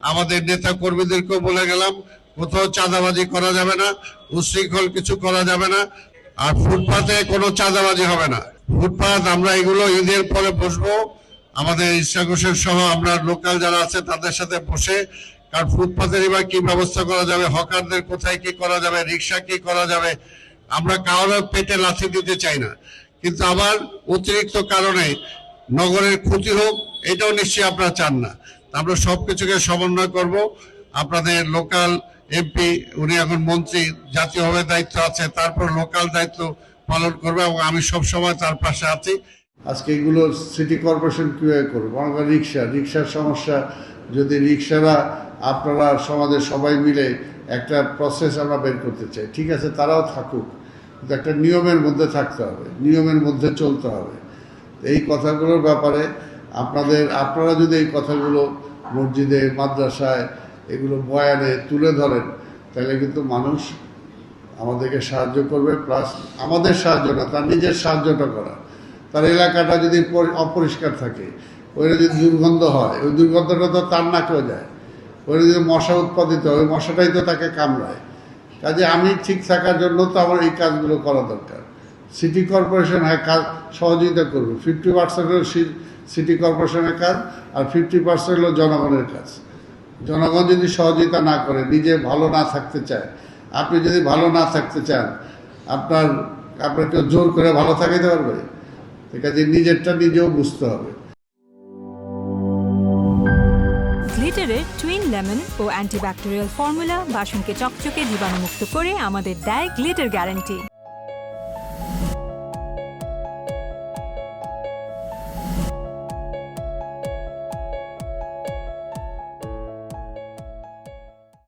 আমাদের নেতা কর্মীদেরকেও বলে গেলাম, কোথাও চাঁদাবাজি করা যাবে না, উশৃঙ্খল কিছু করা যাবে না, আর ফুটপাতে কোনো চাঁদাবাজি হবে না। ফুটপাত আমরা এগুলো ঈদের পরে বসবো, আমাদের ইচ্ছা ঘোষের সহ আমরা লোকাল যারা আছে তাদের সাথে বসে, কারণ ফুটপাতের এবার কি ব্যবস্থা করা যাবে, হকারদের কোথায় কি করা যাবে, রিক্সা কি করা যাবে। আমরা কারোর পেটে লাথি দিতে চাই না, কিন্তু আবার অতিরিক্ত কারণে নগরের ক্ষতি হোক এটাও নিশ্চয়ই আপনারা চান না। আমরা সবকিছুকে সমন্বয় করব। আপনাদের লোকাল এমপি উনি এখন মন্ত্রী, জাতীয়ভাবে দায়িত্ব আছে, তারপর লোকাল দায়িত্ব পালন করবে এবং আমি সব সময় তার পাশে আছি। আজকে এগুলো সিটি কর্পোরেশন কিভাবে করবে, মনে রিক্সার সমস্যা, যদি রিক্সারা আপনারা সমাজের সবাই মিলে একটা প্রসেস আমরা বের করতে চাই, ঠিক আছে, তারাও থাকুক, কিন্তু একটা নিয়মের মধ্যে থাকতে হবে, নিয়মের মধ্যে চলতে হবে। এই কথাগুলোর ব্যাপারে আপনারা যদি এই কথাগুলো মসজিদে, মাদ্রাসায়, এগুলো বয়ানে তুলে ধরেন, তাহলে কিন্তু মানুষ আমাদেরকে সাহায্য করবে, প্লাস আমাদের সাহায্য না, তার নিজের সাহায্যটা করা। তার এলাকাটা যদি অপরিষ্কার থাকে, ওইটা যদি দুর্গন্ধ হয়, ওই দুর্গন্ধটা তো তার নাকেও যায়, ওইটা যদি মশা উৎপাদিত হয়, ওই মশাটাই তো তাকে কামড়ায়। কাজে আমি ঠিক থাকার জন্য তো আমার এই কাজগুলো করা দরকার। সিটি কর্পোরেশন কাজ সহযোগিতা করবে, 50% হলো সিটি কর্পোরেশনের কাজ, আর 50% হলো জনগণের কাজ। জনগণ যদি সহযোগিতা না করে, নিজে ভালো না থাকতে চায়, আপনি যদি ভালো না থাকতে চান, আপনাকে জোর করে ভালো থাকাইতে পারবে? কাজে নিজেরটা নিজেও বুঝতে হবে। গ্লিটারের টুইন লেমন ও অ্যান্টিব্যাকটেরিয়াল ফর্মুলা বাসনকে চকচকে জীবাণুমুক্ত করে আমাদের দেয় গ্লিটার গ্যারান্টি।